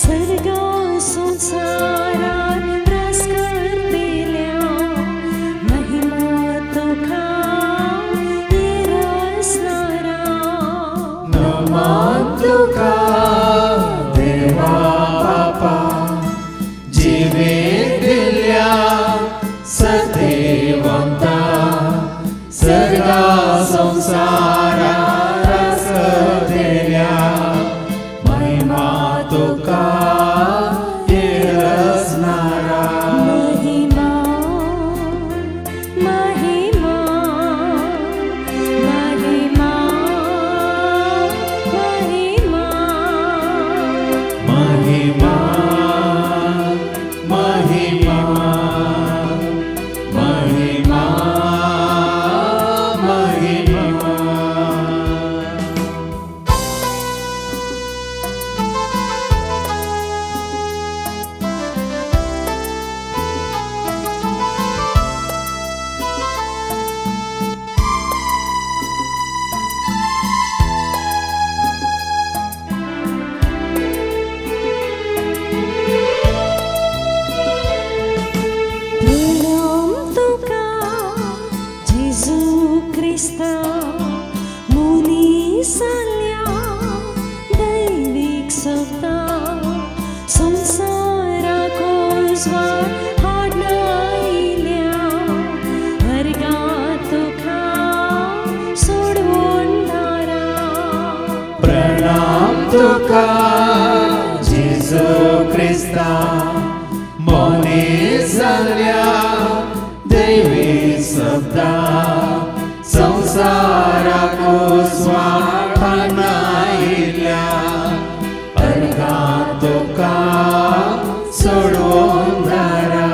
सर्गा संसारात रस करतेल्या महिमा तुका येरसणारा नमन तुका देवा बापा जिवीत दिल्या सत्यवंता सर्गा संसारात रस करतेल्या महिमा तुका येरसणारा महिमा महिमा महिमा महिमा महिमा महिमा महिमा प्रणाम तुका जेजू क्रिस्ता मुनीसाल्या दैविक सत्ता संसाराक उजवाड हाडनायल्या वर्गांत तुका सोडवून धारा प्रणाम तुका जेजू क्रिस्ता मनीस जाल्ल्या दैवी सत्ता संसाराक उजवाड हाडनायल्या अर्गां तुका सोडवून धारा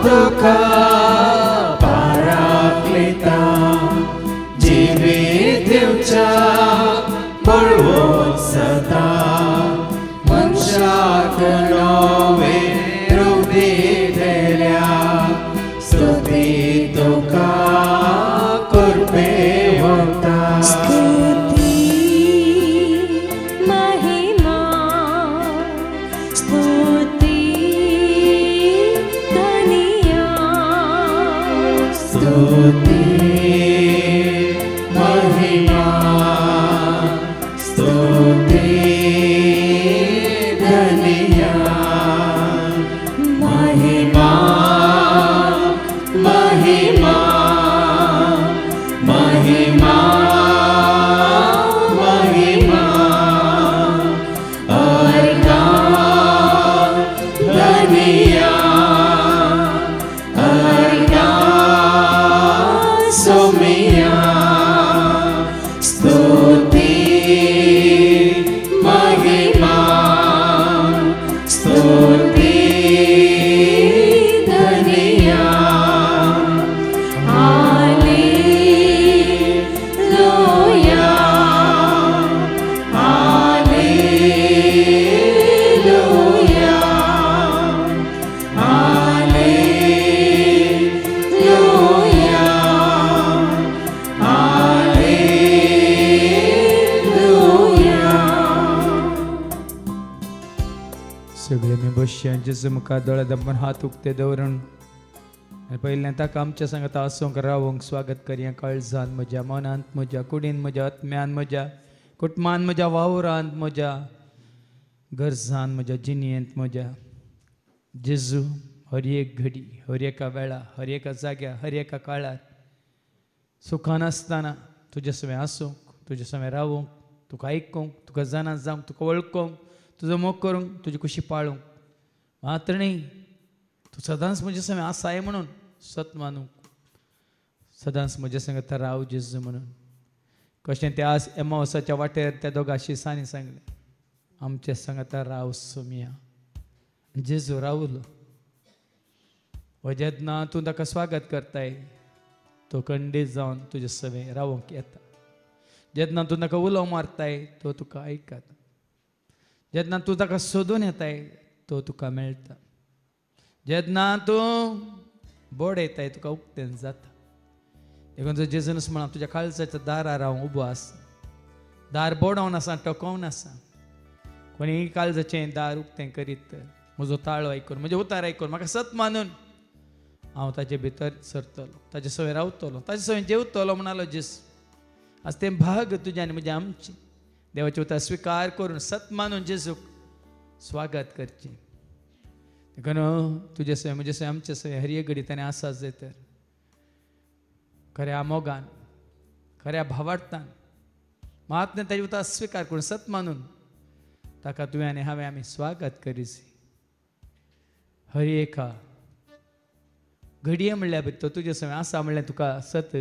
तुका पाराक्लिता जिवीत दिवच्या बळवून सता मनशाक नवे रूप दिलेल्या स्तुती तुका करपे वता महिमा स्तुति धनिया महिमा महिमा महिमा महिमा अर्गा धनिया सोमिया स्तुति महिमा स्तुति धनिया हालेलुया हालेलुया सगळे मी बसयांचे मुखार दोळे दंपन हात उक्ते दवरून पहिल्यांदा ताका आमच्या सांगत आसूंक रावूंक स्वागत करया काळजान म्हज्या मनांत म्हज्या कुडीन म्हज्या आत्म्यान म्हज्या कुटुंबान म्हज्या वावरांत म्हज्या गरजान म्हज्या जिणयेंत म्हज्या जेजू हर एक घडी हर एका वेळा हर एका जाग्यार हर एका काळार सुखान आसतना तुजे सवें आसूंक तुजे सवें रावूंक तुका आयकूंक तुका जाणा जावंक तुका वळखूंक तुजो मोग करूंक तुजी कुशी पाळूंक मात्र न्ही तूं सदांच म्हजे सवें आसाय म्हणून सत मानूंक सदांच म्हजे संगत राव जेजू म्हणून कशें ते आज एमावसाच्या वाटेर त्या दोगा शिसांनी सांगलें आमचे संगत राव सोमिया जेजू रावलो व जेन्ना तूं ताका स्वागत करताय तो खंडीत जावन तुजे सवें रावूंक येता जेन्ना तूं ताका उलो मारताय तो तुका आयकता जेन्ना तूं ताका सोदून येताय तो तुका मेळटा जेन्ना तूं बोडयताय तुका उक्तें जाता देखून तुजो जेजूनच म्हणा तुज्या काळजाच्या दारार हांव उबो आसा दार बोडोवन आसा टोकोवन आसा कोणी काळजाचें दार उक्तें करीत तर म्हजो ताळो आयकून म्हजें उतार आयकून म्हाका सत मानून हांव ताचे भितर सरतलो ताचे सवें रावतलो ताचे सवें जेवतलो म्हणालो जेजू आज तें भाग तुजें आनी म्हजें आमचें देवाचें उतर स्विकार करून सत मानून जेजूक स्वागत करचें देखून तुजे सवें म्हजे सवें आमचे सवें हर एक घडी ताणें आसा जर तर खऱ्या मोगान खऱ्या भावार्थान महात्म्यान ताजे उतर स्विकार करून सत मानून ताका तुवें आनी हांवें आमी स्वागत करीत हर एका घडये म्हणल्यार तो तुजे सवें आसा म्हणल्यार तुका सत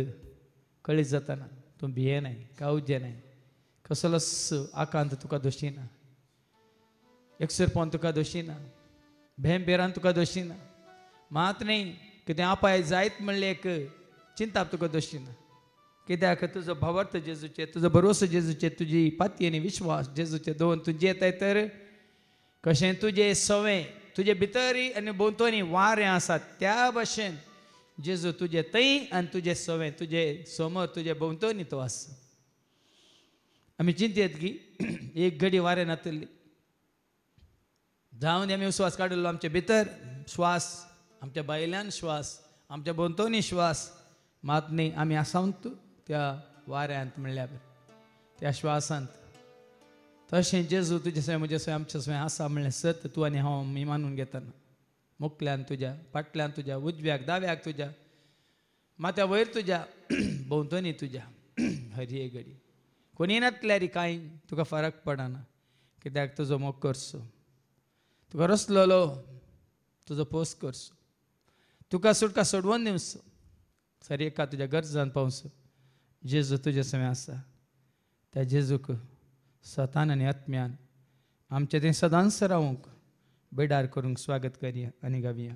कळीत जाताना तूं भियेनाय कावजेनाय कसलोच आकांत तुका दोशीना एकसरपण तुका दोशीना भेंबेरान तुका दोशीना मात न्ही कितें आपाय जायत म्हणलें एक चिंता तुका दोशीना कित्याक तुजो भावार्थ जेजूचेर तुजो भरोसो जेजूचेर तुजी पाती आनी विश्वास जेजूचेर दवरून तूं जेताय तर कशें तुजें सवें तुजे भितरी आनी भोंवतणी वारें आसा त्या भाशेन जेजू तुजे थंय आनी तुजें सवें तुजे समोर तुजे भोंवतणी तो आसा आमी चिंतेत की एक घडी वारें नातली जावन आमी श्वास काडिल्लो आमचे भितर श्वास आमच्या भायल्यान श्वास आमच्या भोंवतणी श्वास मात न्ही आमी आसांत त्या वाऱ्यांत म्हणल्यार त्या श्वासांत तशें जेजू तुजे सवें म्हजे सवें आमचे सवें आसा म्हणलें सत तूं आनी हांव मी मानून घेतना मुखल्यान तुज्या फाटल्यान तुज्या उजव्याक दाव्याक तुज्या माथ्या वयर तुज्या भोंवतणी तुज्या हर एक घडी कोणी नातल्यार कांय तुका फरक पडना कित्याक तुजो मोग करचो तुका रसलोलो तुजो पोस करचो तुका सुटका सोडवून दिवचो सर एका तुज्या गरजान पावचो जेजू तुजे सवें आसा त्या जेजूक सतान आनी आत्म्यान आमचें तें सदांच रावूंक बेडार करूंक स्वागत करया आनी गावया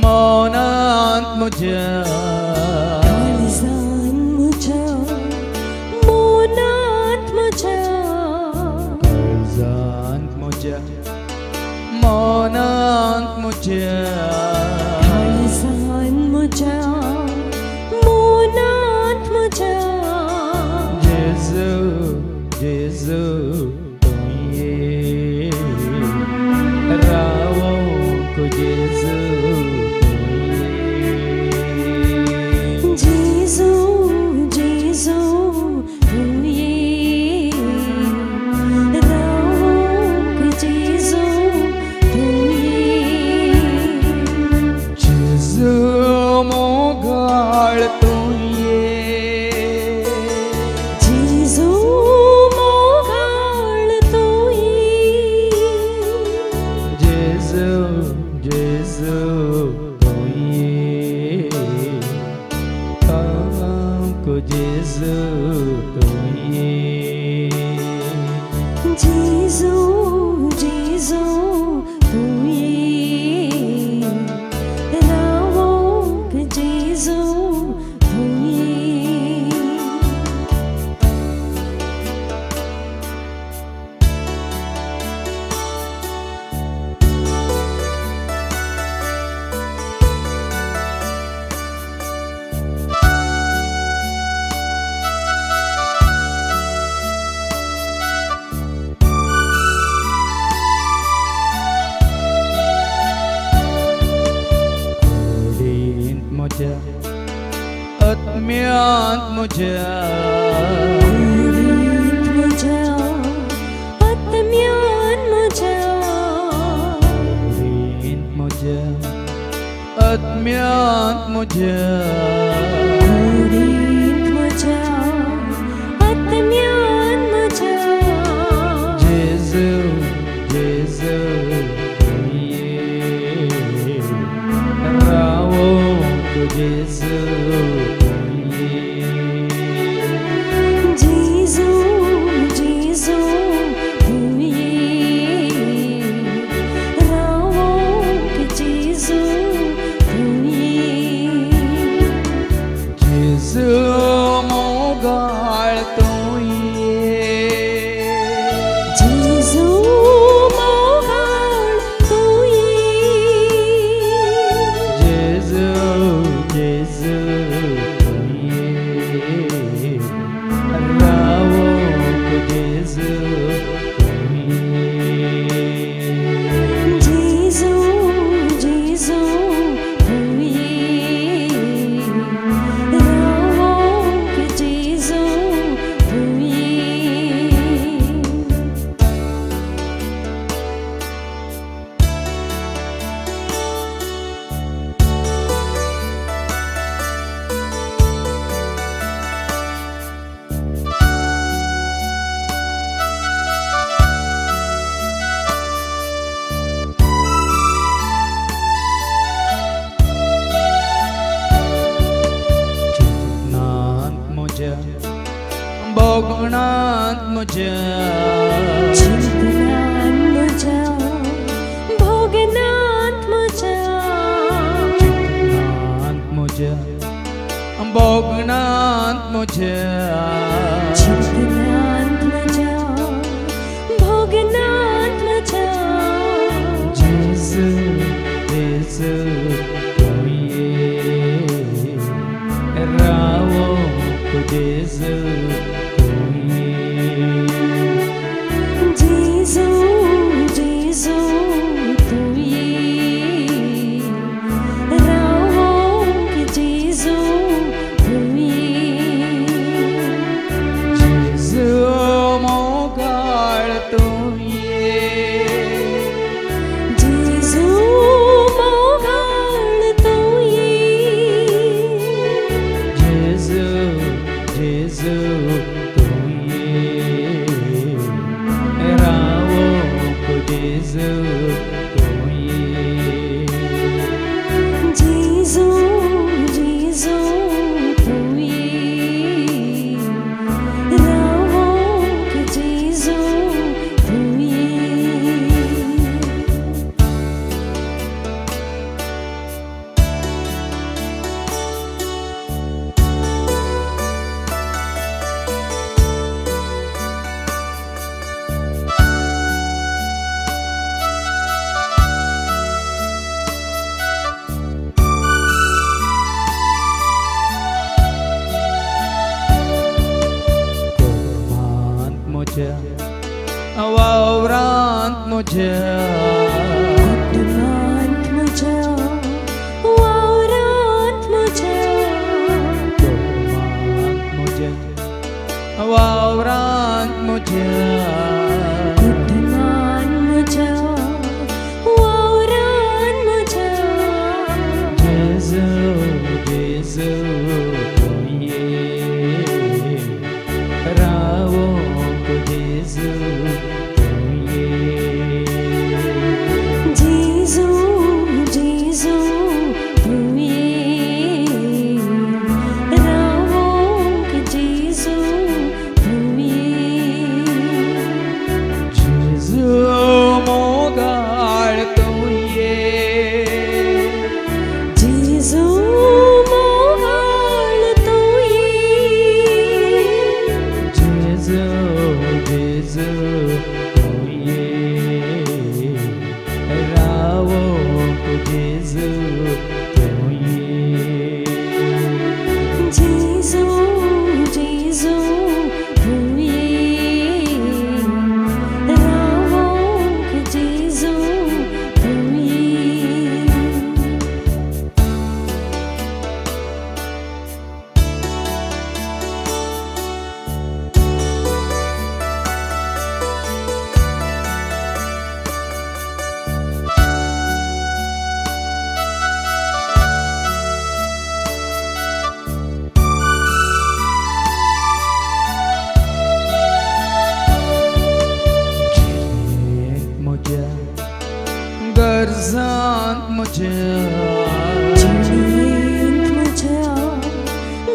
मौनांत म्हज्या काळजान म्हज्या मौनांत म्हज्या काळजांत म्हज्या मौनांत म्हज्या काळजान म्हज्या मौनांत म्हज्या जेजू जेजू तुये रावोंक जेजू जेजू मोगाळ म्हज्या कुडींत म्हज्या आत्म्यान म्हज्या कुडींत म्हज्या आत्म्यांत म्हज्या कुडींत म्हज्या आत्म्यान म्हज्या जेजू जेजू रावो जेजू जेजू जेजू तुये रावोंक जेजू तुये जेजू मोगाळ तुये जेजू मोगाळ तुये जेजू जेजू तुये रावो जेजू जेजू जेजू तुये रावोंक जेजू तुये चिंतनांत म्हज्या बोगणांत म्हज्या चिंतनांत म्हज्या भोगनांत म्हज्या चिंतनांत म्हज्या बोगणांत म्हज्या चिंतनांत म्हज्या भोगनांत म्हज्या जेजू जेजू तुये रावो जेजू तुये जेजू जेजू तुये रावोंक जेजू तुये जेजू मोगाळ तुये जेजू मोगाळ तुये जेजू जेजू तुये रावो जेजू तुये जेजू जेजू तुये रावोंक जेजू तुये कोटमांत म्हज्या वावरांत म्हज्या कुटुंबांत म्हज्या वावरांत म्हज्या कोटमांत म्हज्या वावरांत म्हज्या कुटुंबांत म्हज्या वावरांत म्हज्या जेजू जेजू तुये रावो जेजू तुये जेजू जेजू तुये रावोंक जेजू तुये जेजू मोगाळ तुये जेजू मोगाळ तुये जेजू जेजू तुये रावो जेजू तुये जेजू जेजू तुये रावोंक जेजू तुये गरजांत म्हज्या जिणेंत म्हज्या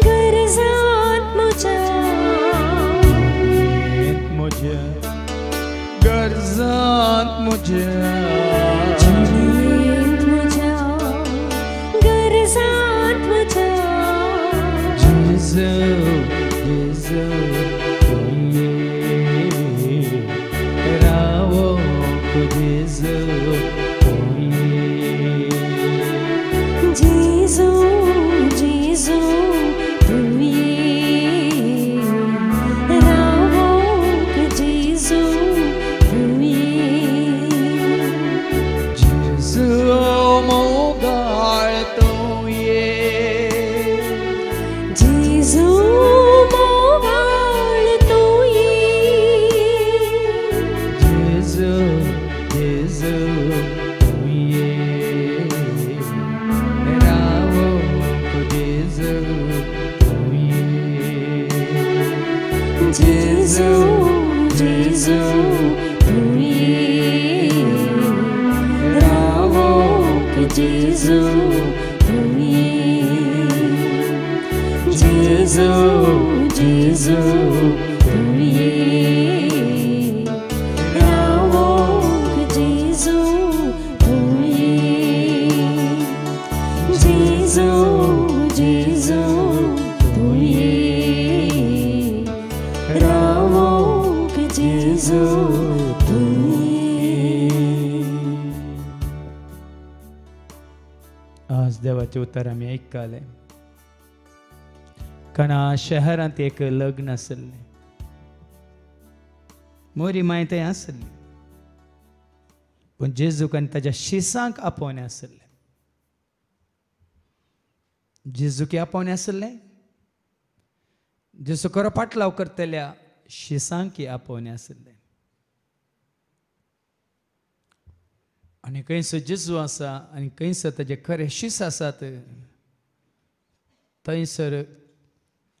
गरजांत म्हज्या गरजांत म्हज्या जिणेंत म्हज्या गरजांत म्हज्या जेजू जेजू तुये रावोंक जेजू तुये जेजू जेजू तुये रावोंक जेजू तुये जेजू मोगाळ तुये जेजू मोगाळ तुये जेजू जेजू तुये रावोंक जेजू तुये जेजू जेजू तुये रावोंक जेजू तुये जेजू जेजू तुये रावोंक जेजू तुये जेजू जेजू तुये रावोंक जेजू तुये. आज देवाचे उतर आमी आयकले. कणा शहरांत एक लग्न आसलें. मोरी माय थंय आसली, पूण जेजूक आनी ताच्या शिसांक आपोवणें आसलें. जेजूक आपोवणें आसलें. जेजू खरो पाटलाव करतल्या शिसांक आपोवणें आसलें. आनी खंयसर जेजू आसा आनी खंयसर ताजे खरे शीस आसात, थंयसर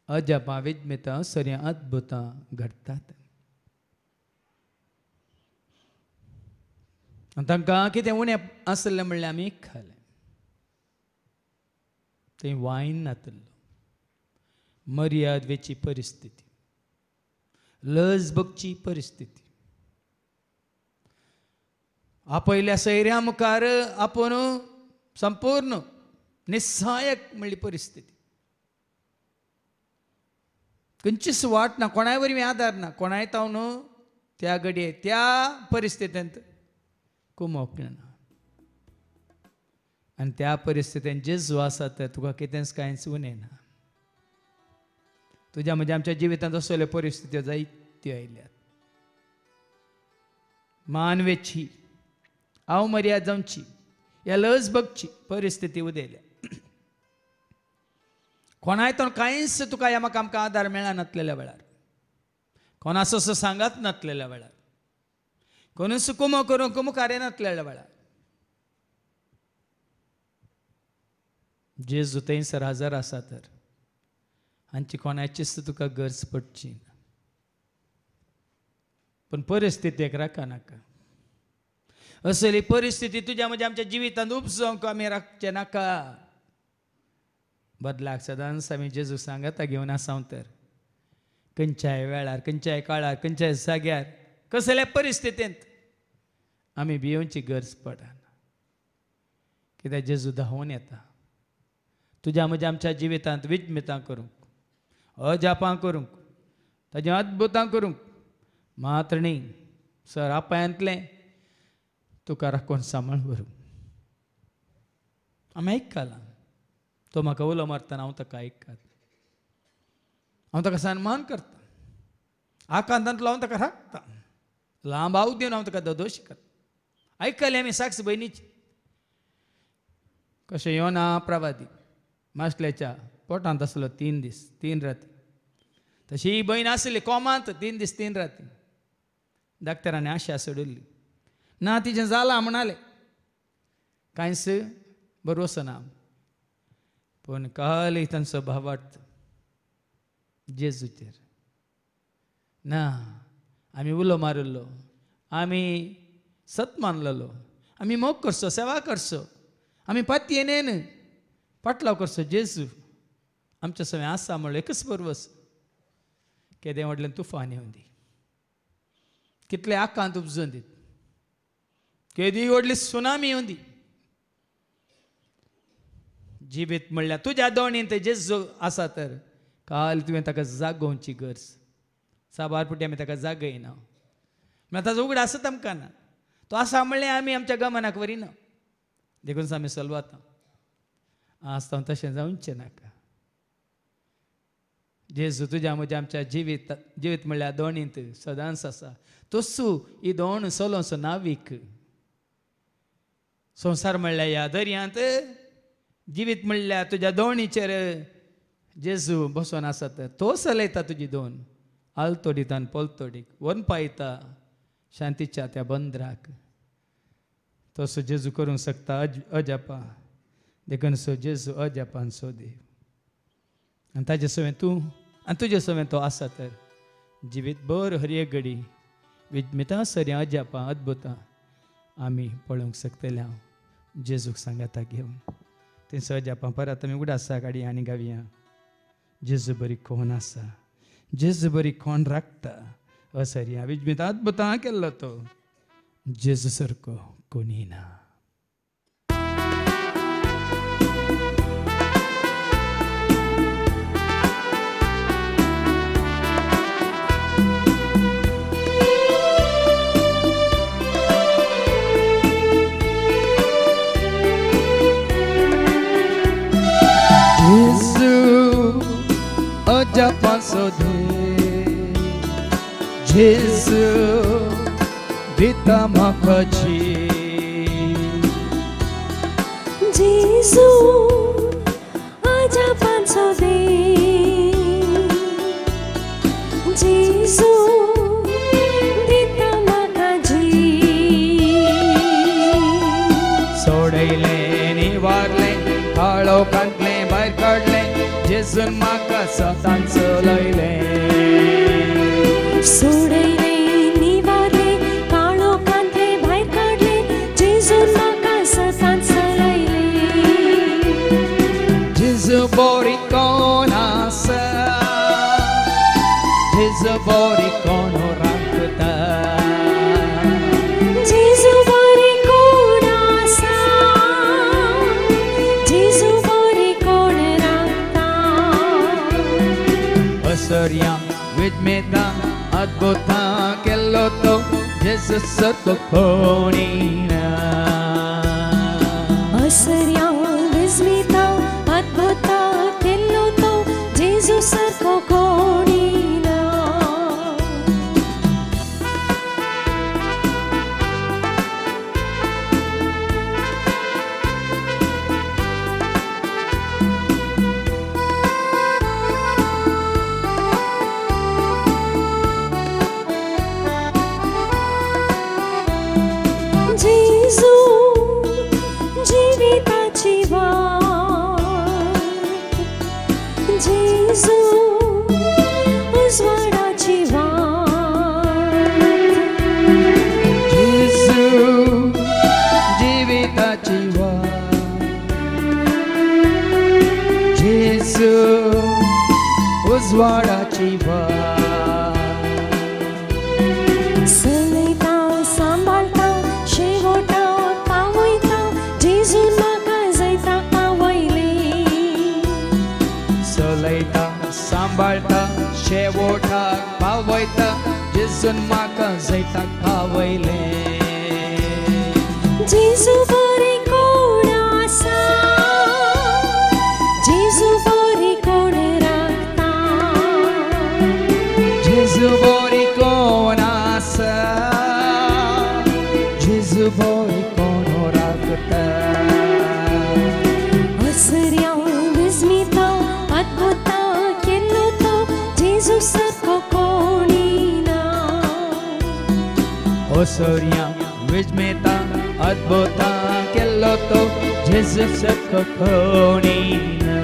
अजापां विज्ञतां सऱ्या अद्भुतां घडटात. तांकां कितें उणें आसलें म्हणल्यार आमी खालें. थंय वायन नातलो. मर्यादेची परिस्थिती, लजबगची परिस्थिती. आपयल्या सैऱ्या मुखार आपूण संपूर्ण निस्सहायक म्हणली परिस्थिती. खंयचीच वाट ना, कोणाय वरवीं आदार ना, कोणाय तावन त्या घडये त्या परिस्थितींत कुमोक ना. आनी त्या परिस्थितींत जेजू आसा तर तुका कितेंच कांयच उणें ना. तुज्या म्हणजे आमच्या जिवितांत असल्यो परिस्थित्यो जायत्यो आयल्यात. मानवेची अवमर्याद जावची, ह्या लजबगची परिस्थिती उदेल्या. कोणाय तो कांयच तुका ह्या म्हाका आमकां आदार मेळना नासलेल्या वेळार, कोणाचो असो सांगात नासलेल्या वेळार, कोणूच कुमो करूंक मुखार येनासलेल्या वेळार जेजू थंयसर हजर आसा तर हांची कोणाचीच तुका गरज पडची ना. पण परिस्थितीक राखा नाका. असली परिस्थिती तुज्या म्हणजे आमच्या जिवितांत उपजोवंक आमी राखचे नाका. बदलाक सदांच आमी जेजू सांगता घेवन आसाव तर खंयच्याय वेळार, खंयच्याय काळार, खंयच्याय जाग्यार, कसल्या परिस्थितींत आमी भियोवची गरज पडना. कित्याक जेजू धांवून येता तुज्या म्हणजे आमच्या जिवितांत विज्ञतां करूंक, अजापां करूंक, ताजें अद्भुतां करूंक. मात्र न्ही, सर आपायांतलें तुका राखून सांबाळ व्हरूंक. आमी आयकलां तो म्हाका उलो मारतना हांव ताका आयकता, हांव ताका सन्मान करता, आकांतांतलो हांव ताका राखता, लांब आव दिवन हांव ताका दोदोशी करता. आयकलें आमी साक्ष भयणीची कशें योना प्रवादी माशलेच्या पोटांत आसलो 3 दीस 3 राती. तशी ही भयण आसली कोमांत 3 दीस 3 राती. डाक्टरांनी आशा सोडिल्ली ना, तिचें जालां म्हणालें, कांयच भरवोसो ना. पूण काल तांचो भावार्थ जेजूचेर ना, आमी उलो मारिल्लो, आमी सत मानलेलो, आमी मोग करचो सेवा करचो आमी पातयेन येन पाटलाव करचो जेजू आमच्या सगळें आसा म्हणलो एकच परवस केदें व्हडलें तुफान येवन दी कितले आकांत उपजून दीत केदी व्हडली सुनामी येवन दी जिवीत म्हणल्यार तुज्या दोणींत जेजू आसा तर काल तुवें ताका जागोवची गरज साबार पुटी आमी ताका जागयना म्हळ्यार ताजो उगड आसत आमकां ना तो आसा म्हणलें आमी आमच्या गमनाक वरिना देखून आमी सलवाता आसता तशें जावचें नाका जेजू तुज्या म्हज्या आमच्या जिवीत म्हणल्यार दोणींत सदांच आसा तोसू ही दोण सोलोसो नावीक संवसार म्हणल्यार ह्या दर्यांत जिवीत म्हणल्यार तुज्या दोणीचेर जेजू बसोन आसा तर तो चलयता तुजी दोन आलतोडीत आनी पोलतोडीक वन पायता शांतीच्या त्या बंदराक तसो जेजू करूंक शकता अजापा देखून सो जेजू अजापान सो देव आनी ताजे सवें तूं आनी तुजे सवें तो आसा तर जिवीत भर हर एक घडी विजमिता सऱ्या अजापा अद्भुतां आमी पळोवंक शकतले हांव जेजूक सांगाता घेवन ते अजापा परत आमी उडासा गाडी आनी गावया जेजू बरी कोण आसा जेजू बरी कोण राखता असरिया विजमिता अद्भुतां केल्लो तो जेजू सारको कोणी ना अजापा सोधे जेजू दिता म्हाकाची जेजू अजापान सोदे जेजू दिता म्हाकाची सोडयले निवारले काळो कांतले भायर काडले जेजून म्हाका सतान चलयले सोडयले निवारले काळो कांतले भायर काडले जेजून म्हाका सतान चलयले जेजू बरी कोण आसा जेजू बरी कोण राखता जेजू बरी कोण आसा जेजू बरी कोण राखता असर्या विजमेता अद्भुतां केल्लो तो जेजू सारको कोणी ना असर्या विस्मिता अद्भुता केल्लो तो जेजू सारको कोणी ना जेजू जिविताची वाट जेजू उजवाडाची वाट जेजू जिविताची वाट जेजू उजवाडाची वाट चलयता सांबाळता शेवटा पावयता जेजून म्हाका जैता पावयले चलयता सांबाळता शेवटाक पावयता जेजून म्हाका जैताक पावयले जेजू बरी कोण आसा जेजू बरी कोण राखता जेजू बरी कोण आसा जेजू बरी कोण राखता असर्या विस्मिता अद्भुता केल्लो तो जेजू सारको कोणी ना असर्या विजमेता अद्भुतां केल्लो तो जेजू सारको कोणी ना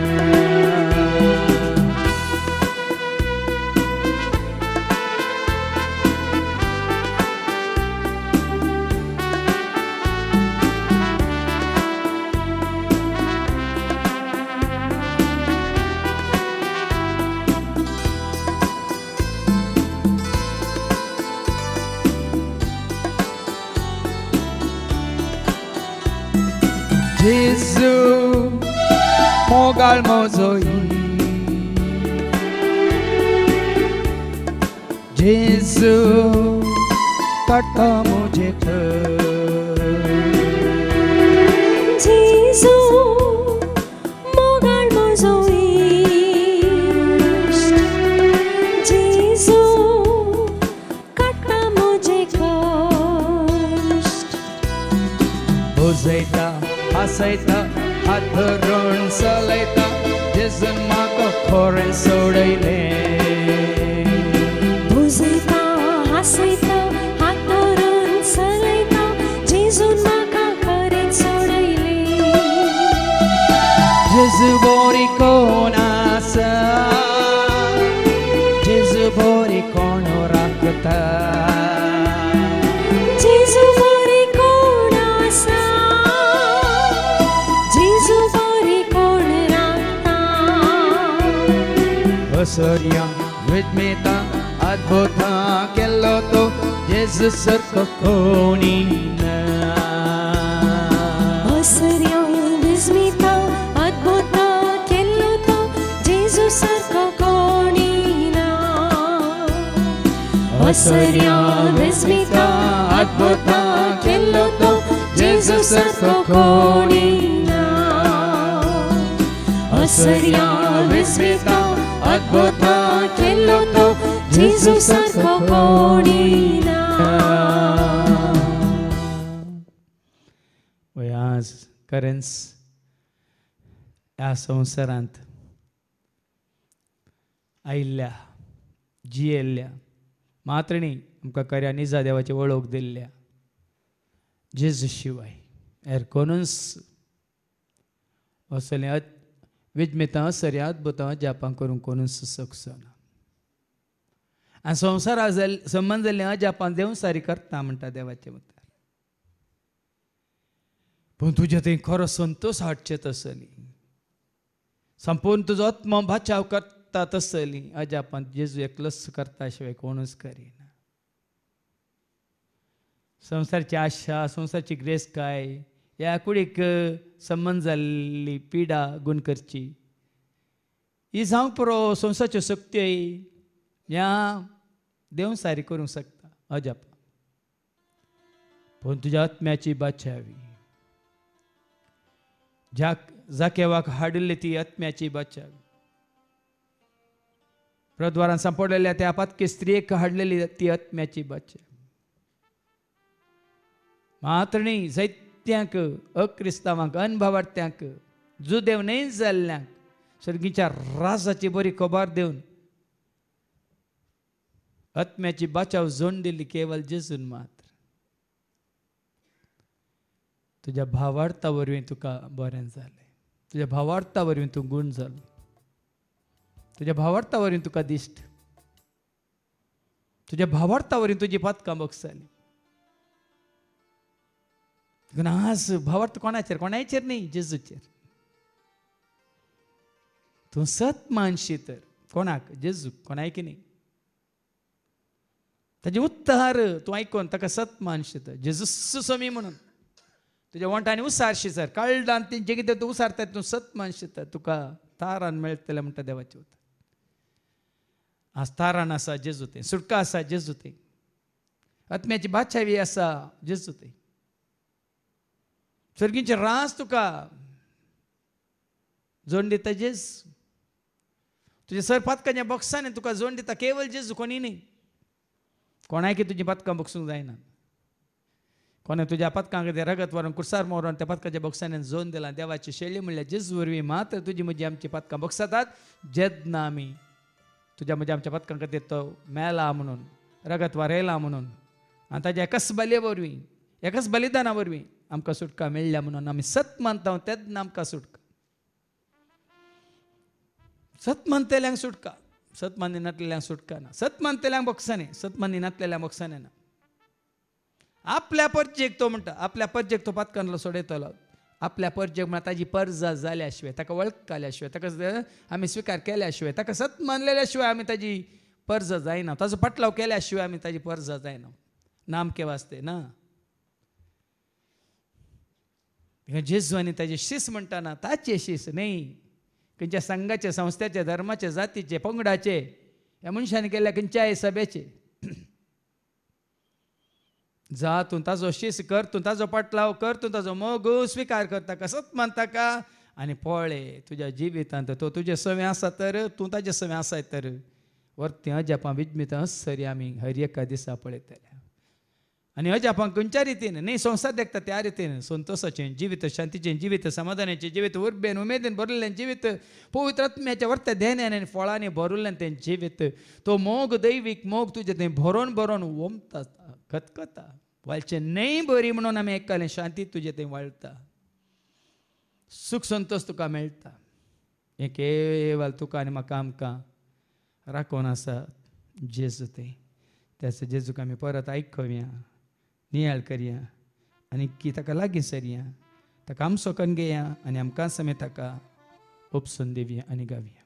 जेजू मोगाळ मोजोई जेजू काटा मुझे जेजू मोगाळ मोजोईश जेजू काटा मुझे कष्ट बुजयता हसयता हात धरून चलयता जेजून म्हाका खोरें सोडयले बुजयता हसयता हात धरून चलयता जेजून म्हाका खरें सोडयले जेजू बरी कोण आसा जेजू बरी कोण राखता जेजू बरी कोण आसा जेजू बरी कोण राखता असर्या विस्मिता अद्भुता केलो तो जेजू सारको कोणी ना असर्या विस्मिता अद्भुता केलो तो जेजू सारको कोणी ना असर्या विस्मिता अद्भुता केलो तो जेजू सारको कोणी ना असर्या विस्मिता अद्भुता केलो तो जेजू सारको कोणी ना वय आज खरेंच ह्या संवसारांत आयिल्ल्या जियेल्ल्या मात्रणी आमकां खऱ्या निजा देवाची वळख दिल्ल्या जेजू शिवाय हेर कोणूच असलें विज्मितां सऱ्या अद्भुतां जापां करूंक कोणूच शकचो ना आनी संवसारा संबंद जाल्लें अजापां देव सारी करता म्हणटा देवाचे उतर पूण तुजे थंय खरो संतोश हाडचे तसली संपूर्ण तुजो आत्मो बचाव करता तसली अजापां जेजू एकलोच करता शिवाय कोणूच करिना संवसारची आशा संवसारची ग्रेस काय ह्या कुडीक संबंद जाल्ली पिडा गुण करची ही जावंक पुरो संवसारच्यो शक्ती ह्या देव सारी करूंक शकता अजापां पूण तुज्या आत्म्याची बाचावी जाकेवाक हाडिल्ली ती आत्म्याची बाचावी प्रद्वारान सांपडलेल्या त्या पातकी स्त्रियेक हाडलेली ती आत्म्याची बाचावी मात्रणी जायत्यांक अक्रिस्तावांक अनभावार्थ्यांक जुदेव न्हय जाल्ल्यांक सर्गीच्या राजाची बरी खबर दिवन आत्म्याची बाचाव जोड दिली केवळ जेजून मात्र तुझ्या भावार्था वरवीं तुका बरें जालें तुझ्या भावार्था वरवीं तूं गुण जालो तुझ्या भावार्था वरवीं तुका दिश्ट तुझ्या भावार्था वरवीं तुजी पातकां बगसाली आज भावार्थ कोणाचेर न्ही जेजूचेर तूं सत मानशी तर कोणाक जेजू कोणाक न्ही ताजे उत्तर तूं आयकोन ताका सत मानशी तर जेजू समी म्हणून तुज्या वंटांनी उसारशी सर कळडान जें कितें तूं उसारता तूं सत मानशी तर तुका तारान मेळटलें म्हणटा देवाचें उतर आज तारान आसा जेजू तें सुटका आसा जेजू तें आत्म्याची बाचावी आसा जेजू तें सर्गीचें रास तुका जोड दिता जेजू तुजे सर पातकांच्या बॉक्सांनी तुका जोड दिता केवळ जेजू कोणी न्ही कोणायकी तुजी पातकां बगसूंक जायना कोणे तुज्या पातकां कितें रगत व्हरून कुर्सार मोरून त्या पातकाच्या बॉक्सांनी जोड दिलां देवाची शैली म्हणल्यार जेजू वरवीं मात्र तुजी म्हजी आमची पातकां बगसातात जेदना आमी तुज्या म्हज्या आमच्या पातकां खातीर तो मेला म्हणून रगत वारयला म्हणून आनी ताज्या एकाच बलये वरवीं एकाच बलिदाना वरवीं आमकां सुटका मेळ्ळ्या म्हणून आमी सत मानता तेन्ना आमकां सुटका सत मानतल्यांक सुटका सत मानी नातलेल्यांक सुटका ना सत मानतल्यांक बॉक्सांनी सत मानी नातलेल्यांक बॉक्सांनी ना आपल्या परजेक तो म्हणटा आपल्या परजेक तो पातकांतलो सोडयतलो आपल्या परजेक म्हळ्यार ताजी परजा जाल्या शिवाय ताका वळखल्या शिवाय ताका आमी स्विकार केल्या शिवाय ताका सत मानलेल्या शिवाय आमी ताजी परजा जायना ताजो पटलाव केल्या शिवाय आमी ताजी परजा जायना नाम के वास्ते ना जेजू आनी ताजे शीस म्हणटाना ताचे शीस न्ही, खंयच्या संघाचे, संस्थाचे, धर्माचे, जातीचे, पंगडाचे, ह्या मनशान केल्या खंयच्याय सभेचे. जा तूं ताजो शीस कर, तूं ताजो पाटलाव कर, तूं ताजो मोग स्विकार करता कसोच मानता का, आनी पळय तुज्या जिवितांत तो तुजे सवे आसा तर, तूं ताजे सवे आसाय तर वर्ती अजापां विजमितां सरी आमी हर एका दिसा पळयतले. आनी अजापां खंयच्या रितीन न्ही, संवसार देखता त्या रितीन संतोशाचें जिवीत, शांतीचें जिवीत, समाधानाचें जिवीत, उर्बेन उमेदीन भरिल्लें जिवीत, पवित्र आत्म्याच्या वर्त्या ध्यानान आनी फळांनी भरिल्लें तें जिवीत, तो मोग दैवीक मोग तुजें थंय भरोन भरोन वमता, खतखता. वालचें न्हय बरी म्हणून आमी आयकलें, शांती तुजें थंय वाळटा, सुख संतोश तुका मेळटा. हें केवल तुका आनी म्हाका आमकां राखून आसा जेजू थंय. त्याच जेजूक आमी परत आयकुया, नियाळ करया आनी की ताका लागीं सरया, ताका आमचो कन्न घेया आनी आमकां समेत ताका उपसून दिवया आनी गावया.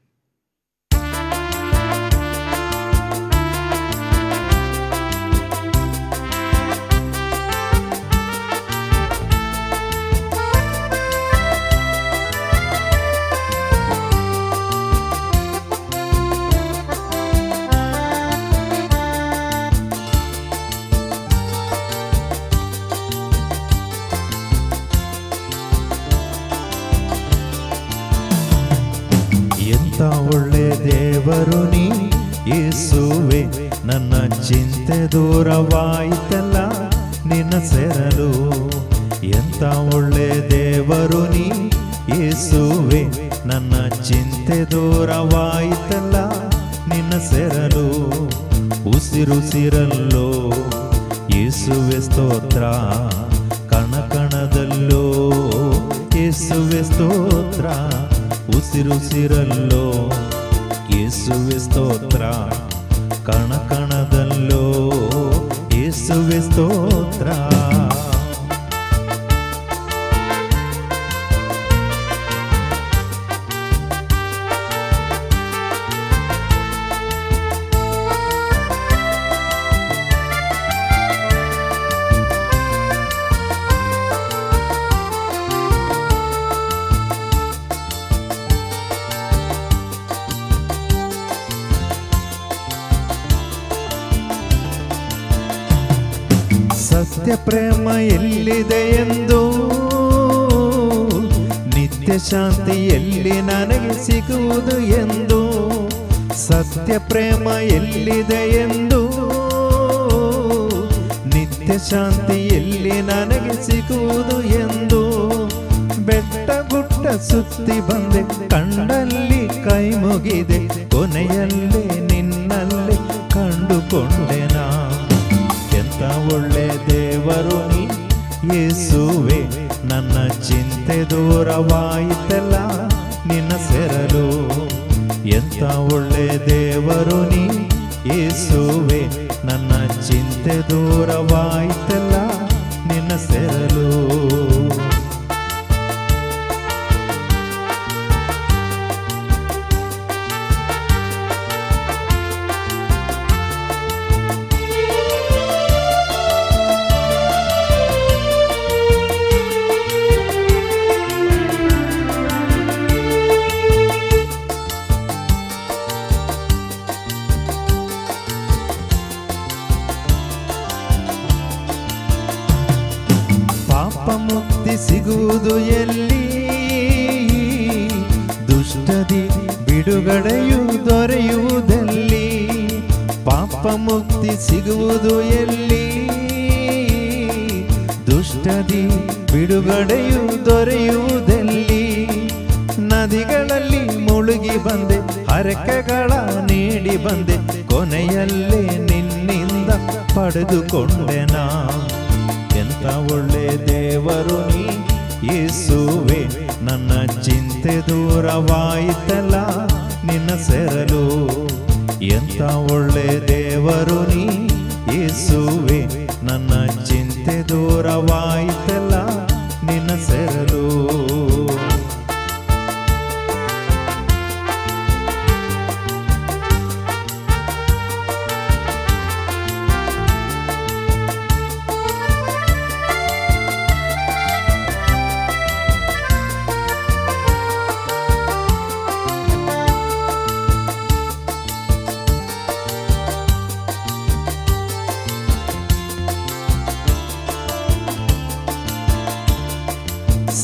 ಒಳ್ಳೆ ದೇವರು ನೀ ಯೇಸುವೆ, ನನ್ನ ಚಿಂತೆ ದೂರವಾಯಿತಲ್ಲ ನಿನ್ನ ಸೇರಲು. ಎಂತ ಒಳ್ಳೆ ದೇವರು ನೀ ಯೇಸುವೆ, ನನ್ನ ಚಿಂತೆ ದೂರವಾಯಿತಲ್ಲ ನಿನ್ನ ಸೇರಲು. ಉಸಿರುಸಿರಲ್ಲೋ ಯೇಸುವೆ ಸ್ತೋತ್ರ, ಕಣ ಕಣದಲ್ಲೋ ಯೇಸುವೆ ಸ್ತೋತ್ರ. ಉಸಿರುಸಿರಲ್ಲೋ ಯೇಸುವೆ ಸ್ತೋತ್ರ, ಕಣ ಕಣದಲ್ಲೋ ಯೇಸುವೆ ಸ್ತೋತ್ರ. ಸತ್ಯ ಪ್ರೇಮ ಎಲ್ಲಿದೆ ಎಂದು, ನಿತ್ಯ ಶಾಂತಿ ಎಲ್ಲಿ ನನಗೆ ಸಿಗುವುದು ಎಂದು. ಸತ್ಯ ಪ್ರೇಮ ಎಲ್ಲಿದೆ ಎಂದು, ನಿತ್ಯ ಶಾಂತಿ ಎಲ್ಲಿ ನನಗೆ ಸಿಗುವುದು ಎಂದು. ಬೆಟ್ಟ ಗುಡ್ಡ ಸುತ್ತಿ ಬಂದೆ, ಕಂಡಲ್ಲಿ ಕೈ ಮುಗಿದೆ, ಕೊನೆಯಲ್ಲಿ ನಿನ್ನಲ್ಲಿ ಕಂಡುಕೊಂಡೆ ನಾ. ಎಂತ ಒಳ್ಳೆ ದೇವರು ನೀ ಯೇಸುವೆ, ನನ್ನ ಚಿಂತೆ ದೂರವಾಯಿತಲ್ಲ ನಿನ್ನ ಸೇರಲು. ಎಂತ ಒಳ್ಳೆ ದೇವರು ನೀ ಯೇಸುವೆ, ನನ್ನ ಚಿಂತೆ ದೂರವಾಯಿತಲ್ಲ ನಿನ್ನ ಸೇರಲು. ಮುಕ್ತಿ ಸಿಗುವುದು ಎಲ್ಲಿ, ದುಷ್ಟದಿ ಬಿಡುಗಡೆಯು ದೊರೆಯುವುದೆಲ್ಲಿ. ಪಾಪ ಮುಕ್ತಿ ಸಿಗುವುದು ಎಲ್ಲಿ, ದುಷ್ಟದಿ ಬಿಡುಗಡೆಯು ದೊರೆಯುವುದೆಲ್ಲಿ. ನದಿಗಳಲ್ಲಿ ಮುಳುಗಿ ಬಂದೆ, ಹರಕೆಗಳ ನೀಡಿ ಬಂದೆ, ಕೊನೆಯಲ್ಲೇ ನಿನ್ನಿಂದ ಪಡೆದುಕೊಂಡೆ ನಾ. ಎಂತ ಒಳ್ಳೆ ದೇವರು ನೀ ಯೇಸುವೆ, ನನ್ನ ಚಿಂತೆ ದೂರವಾಯಿತಲ್ಲ ನಿನ್ನ ಸೇರಲು. ಎಂತ ಒಳ್ಳೆ ದೇವರು ನೀ ಯೇಸುವೆ, ನನ್ನ ಚಿಂತೆ ದೂರವಾಯಿತಲ್ಲ ನಿನ್ನ ಸೇರಲು.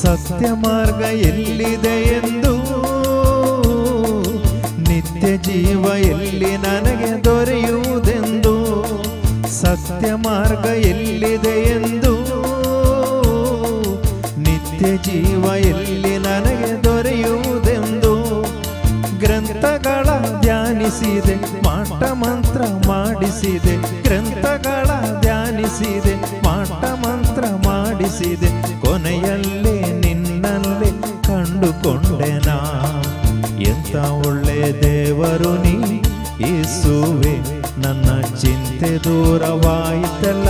ಸತ್ಯ ಮಾರ್ಗ ಎಲ್ಲಿದೆ ಎಂದು, ನಿತ್ಯ ಜೀವ ಎಲ್ಲಿ ನನಗೆ ದೊರೆಯುವುದೆಂದು. ಸತ್ಯ ಮಾರ್ಗ ಎಲ್ಲಿದೆ ಎಂದು, ನಿತ್ಯ ಜೀವ ಎಲ್ಲಿ ನನಗೆ ದೊರೆಯುವುದೆಂದು. ಗ್ರಂಥಗಳ ಧ್ಯಾನಿಸಿದೆ, ಮಾಟ ಮಂತ್ರ ಮಾಡಿಸಿದೆ. ಗ್ರಂಥಗಳ ಧ್ಯಾನಿಸಿದೆ, ಮಾಟ ಮಂತ್ರ ಮಾಡಿಸಿದೆ. ಕೊನೆಯಲ್ಲೇ ನಿನ್ನಲ್ಲೇ ಕಂಡುಕೊಂಡೆನಾ. ಎಂತ ಒಳ್ಳೆ ದೇವರು ನೀ ಯೇಸುವೆ, ನನ್ನ ಚಿಂತೆ ದೂರವಾಯಿತಲ್ಲ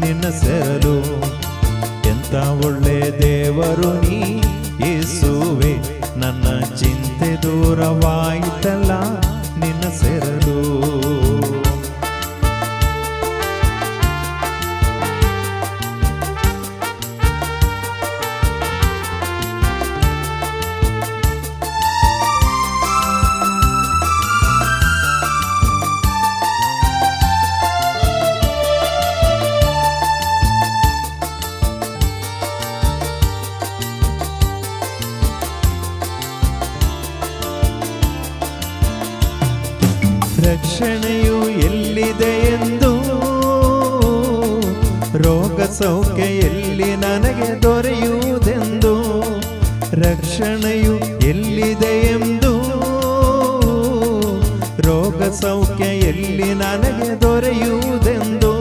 ನಿನ್ನ ಸೆರಲು. ಎಂತ ಒಳ್ಳೆ ದೇವರು ನೀ ಯೇಸುವೆ, ನನ್ನ ಚಿಂತೆ ದೂರವಾಯಿತಲ್ಲ ನಿನ್ನ ಸೆರಲು. ರಕ್ಷಣೆಯು ಎಲ್ಲಿದೆ ಎಂದು, ರೋಗ ಸೌಖ್ಯ ಎಲ್ಲಿ ನನಗೆ ದೊರೆಯುವುದೆಂದು. ರಕ್ಷಣೆಯು ಎಲ್ಲಿದೆ ಎಂದು, ರೋಗ ಸೌಖ್ಯ ಎಲ್ಲಿ ನನಗೆ ದೊರೆಯುವುದೆಂದು.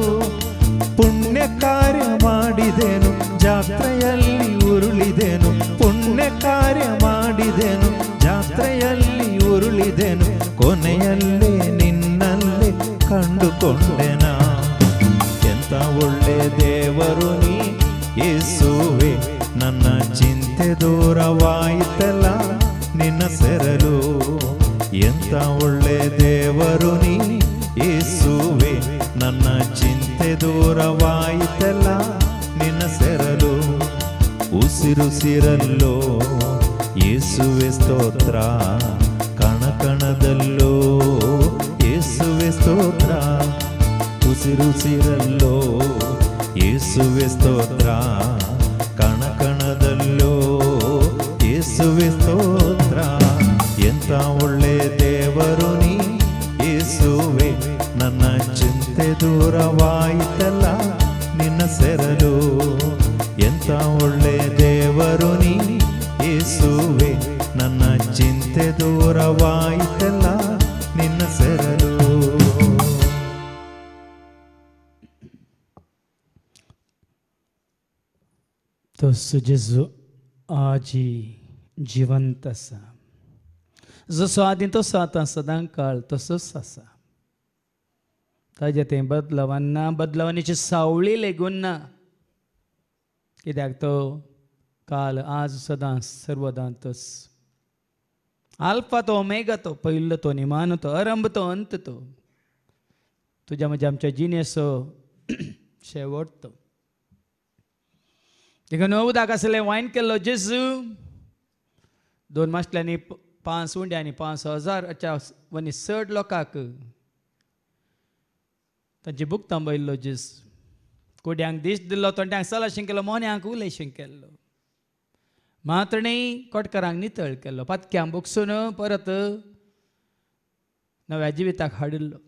ಪುಣ್ಯ ಕಾರ್ಯ ಮಾಡಿದೆನು, ಜಾತ್ರೆಯಲ್ಲಿ ಉರುಳಿದೆನು. ಪುಣ್ಯ ಕಾರ್ಯ ಮಾಡಿದೆನು, ಜಾತ್ರೆಯಲ್ಲಿ ಉರುಳಿದೆನು. ಕೊನೆಯಲ್ಲೇ ನಿನ್ನಲ್ಲೇ ಕಂಡುಕೊಂಡೆನಾ. ಎಂತ ಒಳ್ಳೆ ದೇವರು ನೀ ಯೇಸುವೆ, ನನ್ನ ಚಿಂತೆ ದೂರವಾಯಿತಲ್ಲ ನಿನ್ನ ಸೆರಲು. ಎಂತ ಒಳ್ಳೆ ದೇವರು ನೀ ಯೇಸುವೆ, ನನ್ನ ಚಿಂತೆ ದೂರವಾಯಿತಲ್ಲ ನಿನ್ನ ಸೆರಲು. ಉಸಿರುಸಿರಲ್ಲೋ ಯೇಸುವೆ ಸ್ತೋತ್ರ, ಕಣಕಣದಲ್ಲೋ ಯೇಸುವೆ ಸ್ತೋತ್ರ. ಉಸಿರುಸಿರಲ್ಲೋ ಯೇಸುವೆ ಸ್ತೋತ್ರ, ಕಣಕಣದಲ್ಲೋ ಯೇಸುವೆ ಸ್ತೋತ್ರ. ಎಂತ ಒಳ್ಳೆ ದೇವರು ನೀ ಯೇಸುವೆ, ನನ್ನ ಚಿಂತೆ ದೂರವಾಯಿತಲ್ಲ ನಿನ್ನ ಸೆರಲು. ಎಂತ ಒಳ್ಳೆ ದೇವರು ನೀ ಯೇಸುವೆ, ನನ್ನ ಚಿಂತೆ ದೂರವಾಯಿತಲ್ಲ ನಿನ್ನ ಸೆರಲು. तो सुजेजु आजी जिवंत असा, जसो आदीं तो आतां सदां काळ तसोच आसा. ताजें तें बदलवना, बदलवण्याची सावळी लेगून ना. कित्याक तो काल आज सदां सर्वदां तोच. आल्फा तो ओमेगा तो, पयलो तो निमानो तो, आरंभ तो अंत तो, तुज्या म्हज्या आमच्या जिणेचो शेवट तो. तिका णव उदक आसलें वायन केल्लो जेजू 2 माशट्यांनी 5 उंड्यांनी 5,000 लोकांक तांची भूक थांबयल्लो जेजू. कोड्यांक दीश दिल्लो, तोंड्यांक सलाशीं केलो, मोन्यांक उलयशीं केल्लो, मात्रणी कोटकारांक नितळ केल्लो, पातक्यांक बुकसून परत नव्या जिविताक हाडिल्लो,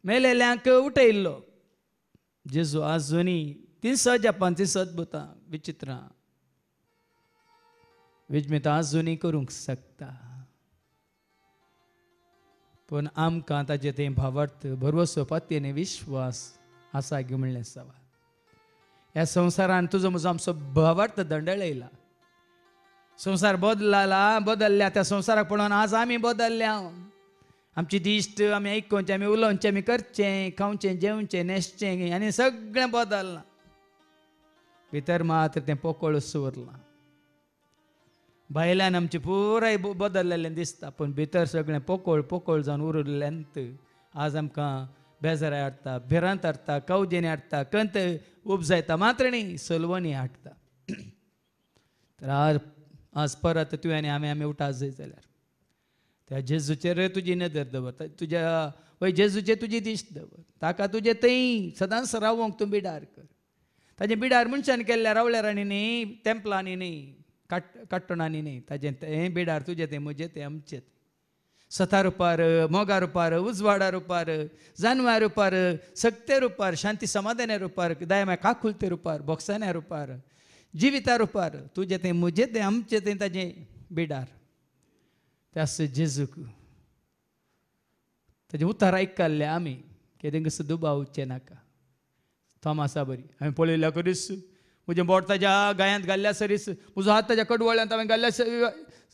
मेलेल्यांक उठयल्लो. जेजू आजुनी ती सहज जपान, ती अद्भुतां विचित्रां विजमितां आजुनी करूंक शकता. पूण आमकां ताजें तें भावार्थ, भरवसो, पत्तेने विश्वास आसा गे म्हणलें सवाल. ह्या संवसारान तुजो म्हजो आमचो भावार्थ दंडळयला. संवसार बदलल्या, त्या संवसाराक पळोवन आज आमी बदलल्या. आमची दिश्ट आमी आयकुचें, आमी उलोवचें, आमी करचें, खावचें, जेवचें, न्हेसचें आनी सगळें बदललां. भितर मात्र तें पोकळूच उरलां. भायल्यान आमचें पुराय बदललेलें दिसता, पूण भितर सगळें पोकळ जावन उरिल्ल्यांत आज आमकां बेजाराय हाडटा, भिरांत हाडटा, कवजेनी हाडटा, कंत उपजायता, मात्रणी सलवणी हाडटा. तर आज परत तुवें आनी आमी उठात जाय जाल्यार त्या जेजूचेर तुजी नदर दवर, तुज्या वय जेजूचेर तुजी दिश्ट दवर, ताका तुजे थंय सदांच रावोंक तूं बिडार कर. ताजे बिडार मनशान केल्ल्या रावळ्यारांनी न्ही तेंपलांनी न्ही कट्टणांनी न्ही ताजें हें बिडार तुजें तें म्हजें तें आमचें सता रुपार मोगा रुपार उजवाडा रुपार जानवार रुपार सक्ते रुपार शांती समाधाना रुपार दयामाय काकुलते रुपार बोगसाण्या रुपार जिविता रुपार तुजें तें म्हजें तें आमचें तें ताजें बिडार तें आस जेजूक ताजें उतार आयकल्लें आमी की तेंकां दुबावचें नाका थोमासा बरी हांवें पळयल्या करीस म्हजें बोट ताज्या गायांत घाल्ल्या सरीस म्हजो हात ताज्या कडवळ्यांत हांवें घाल्ल्या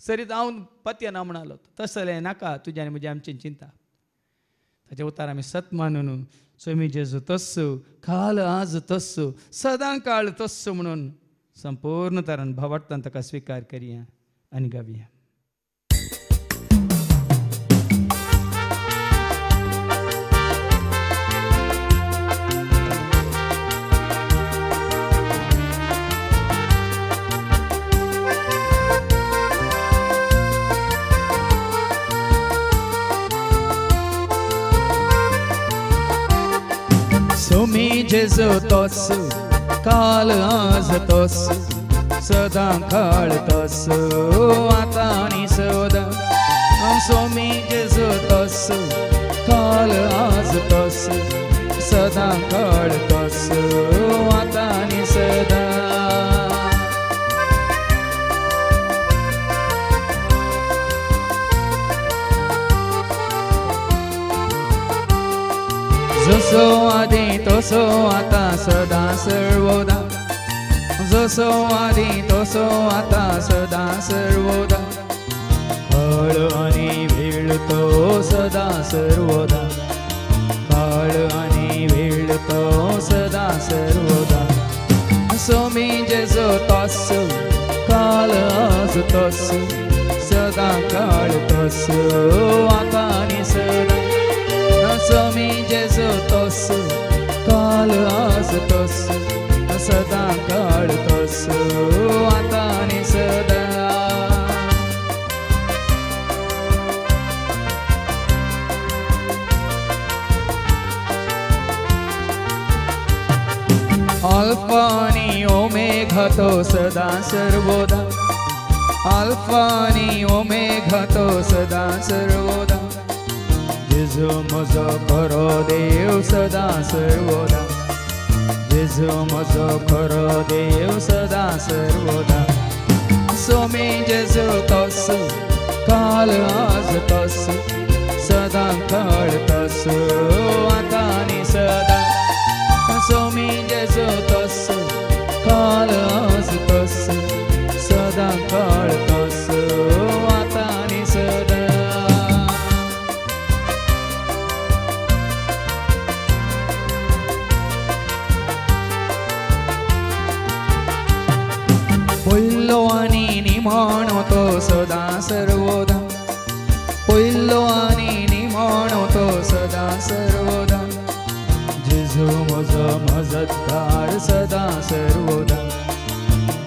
सरीत हांव पत्य ना म्हणलो तसलें नाका तुजें आनी म्हजें आमचें चिंता ताचें उतार आमी सत मानून स्वामी जेजू तस्सो काल आज तस्सो सदां काळ तस्सो म्हणून संपूर्ण तरान भावार्थान ताका स्विकार करया आनी गावया. स्वामी जेजू तोस्सो काल आज तोस्सो सदां काळ तोस्सो आतां आनी सदां. स्वामी जेजू तोस्सो काल आज तोस्सो सदां काळ तोस्सो आतां आनी सदां. जसो आदी तसो आतां सदां सर्वदा जसो आदी तसो आतां सदां सर्वदा काळ आनी वेळ तो सदां सर्वदा काळ आनी वेळ तो सदां सर्वदा. स्वामी जेजू तस्सो काल आज तस्सो सदां काळ तस्सो आतां आनी सदां. स्वामी जेजू तस्सो काल आज तस्सो सदां काळ तस्सो आतां आनी सदां. अल्फा आनी ओमेगा तो सदां सर्वदा अल्फा आनी ओमेगा तो सदां सर्वदा. जेजू म्हजो खरो देव सदां सर्वदा जेजू म्हजो खरो देव सदां सर्वदा. स्वामी जेजू तस्सो काल आज तस्सो सदां काळ तस्सो आतां आनी सदां. स्वामी जेजू तस्सो काल आज तस्सो सदां काळ तस्सो आतां आनी सदां. पयलो आनी निमाणो तो सदां सर्वदा पयलो आनी निमाणो तो सदां सर्वदा. जेजू म्हजो मजतदार सदां सर्वदा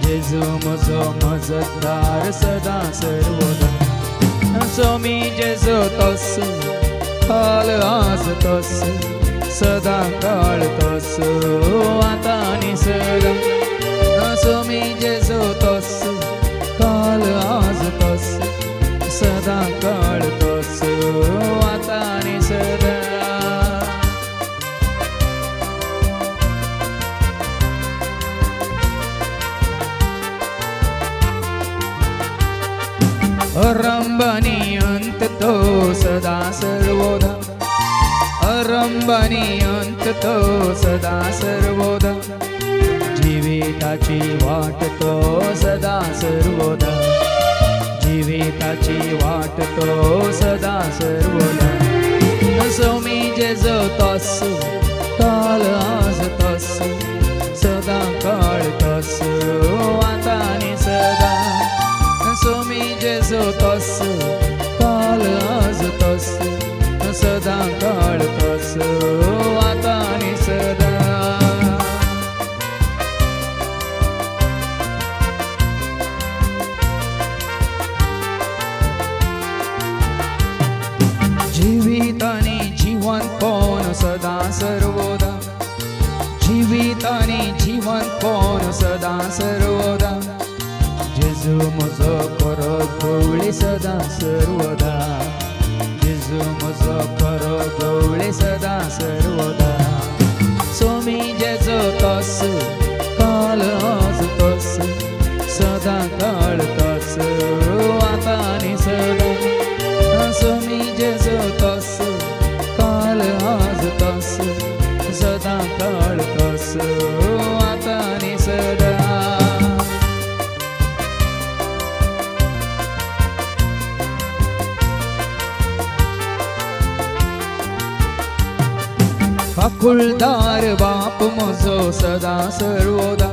जेजू म्हजो मजतदार सदां सर्वदा. स्वामी जेजू तस्सो काल आज तस्सो सदां काळ तस्सो आतां आनी सदां. स्वामी जेजू तस्सो काल आज तस्सो सदां काळ तस्सो आतां आनी सदां. आरंभ आनी अंत तो सदां सर्वदा आरंभ आनी अंत तो सदां सर्वदा. जिविताची वाट तो सदां सर्वदा जिविताची वाट तो सदां सर्वदा. स्वामी जेजू तस्सो काल आज तस्सो सदां काळ तस्सो आतां आनी सदां. स्वामी जेजू तस्सो काल आज तस्सो सदां काळ तस्सो आतां आनी सदां. जिवित आनी जिवंतपण सदां जिवितानी जीवन कोण सदा सर्वदा जेजू म्हजो खरो गवळी सदा सर्वदा जेजू म्हजो खरो गवळी सदा सर्वदा सोमी जेजो तोच काल आज तोच सदा काळ तोच आता आनी सदा सोमी जेजो तोच काल आज तोच सदा काळ तोच आता आनी सदा काकुळदार बाप म्हजो सदा सर्वदा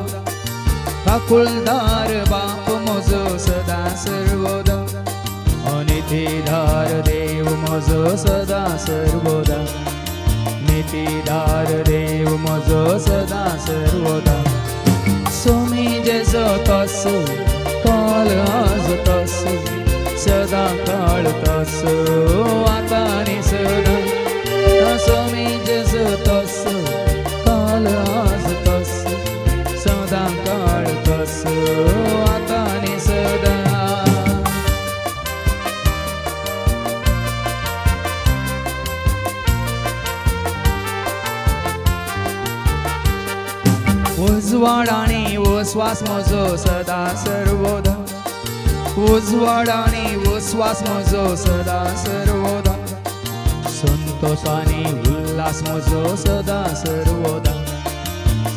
काकुळदार बाप म्हजो सदा सर्वदा नितीधार देव म्हजो सदा सर्वदा नितीधार देव म्हजो सदा सर्वदा सोमी जेजो तोच काल आज तोच सदा काळ तोच आता आनी सदा सोमी जेजो तोच काल आज तोच सदा काळ तोच आता आनी सदा उजवाड आनी उस्वास म्हजो सदा सर्वदा उजवाड आनी उस्वास म्हजो सदा सर्वदा संतोष आनी उल्हास म्हजो सदा सर्वदा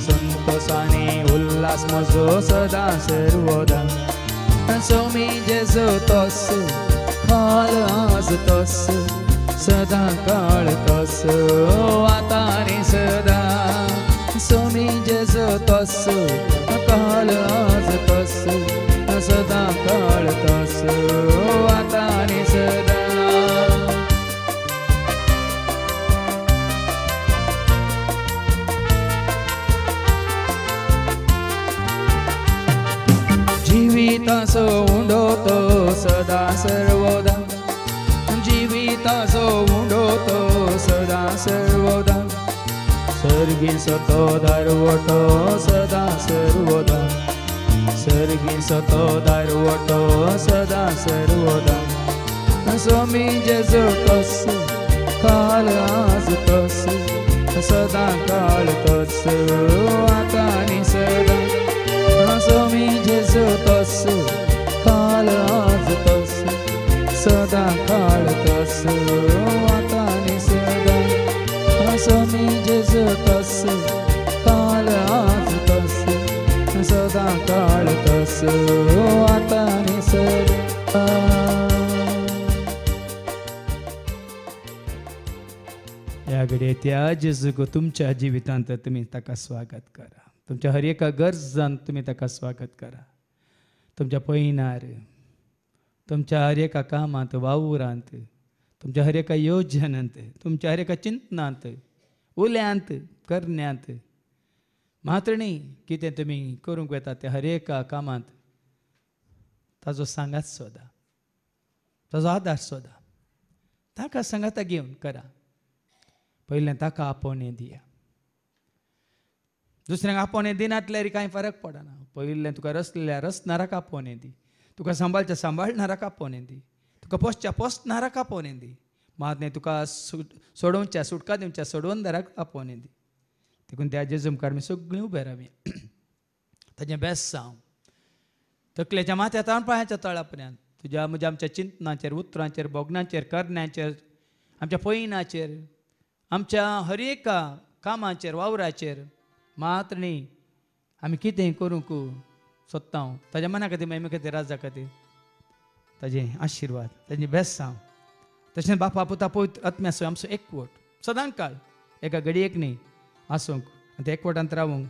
संतोष आनी उल्हास म्हजो सदा सर्वदा सोमी जेजो तोच काल आज तोच सदा काळ तोच आता आनी सदा सोमी जेजो तोच काल आज तोच सदा काळ तोच आता आनी सदा जिविताचो उंडो तो सदा सर्वदा जिविताचो उंडो तो सदा सर्वदा सर्गीचो तो दारवटो सदा सर्वदा सर्गीचो तो दारवटो सदा सर्वदा सोमी जेजो तोच काल आज तोच सदा काळ तोच आता आनी सदा सोमी जेजो तोच काल आज तोच सदा काळ तोच आता आनी सदा सोमी जेजो तोच काल आज तोच सदा काळ तोच आता आनी सदा या घडये त्या जेजूक तुमच्या जिवितांत तुम्ही ताका स्वागत करा तुमच्या हर एका गरजांत तुम्ही ताका स्वागत करा तुमच्या पैनार तुमच्या हर एका कामांत वावुरांत तुमच्या हर एका योजनांत तुमच्या हर एका चिंतनांत उल्यांत करण्यांत मात्र न्ही कितें तुमी करूंक येता त्या हर एका कामांत ताजो सांगात सोदा ताजो आदार सोदा ताका सांगाता घेवन करा पयलें ताका आपोवणें दिया दुसऱ्यांक आपोवणें दिनातल्यार कांय फरक पडना पयलें तुका रचलेल्या रचणाराक आपोवणें दी तुका सांबाळच्या सांबाळणाराक आपोवणें दी तुका पोसच्या पोसणाराक आपोवणें दी मात न्ही तुका सोडोवच्या सुटका दिवच्या सोडवणदाराक आपोवणें दी देखून त्या जेजू मुखार आमी सगळीं उबे रावया ताजें बेस्ट जावं तकलेच्या माथ्यार तावन पांयाच्या तळा पर्यंत तुज्या म्हज्या आमच्या चिंतनाचेर उतरांचेर बोगनांचेर करण्याचेर आमच्या पैनाचेर आमच्या हर एका कामाचेर वावराचेर मात्र न्ही आमी कितें करूंक सोदता ताज्या मना खातीर महिमे खातीर राजा खातीर ताजें आशिर्वाद ताजें बेस्ट जावं तशें बापा पुता पवित्र आत्म्याचो आमचो एकवट सदां काळ एका घडयेक न्ही आसूंक आनी ते एकवटांत रावूंक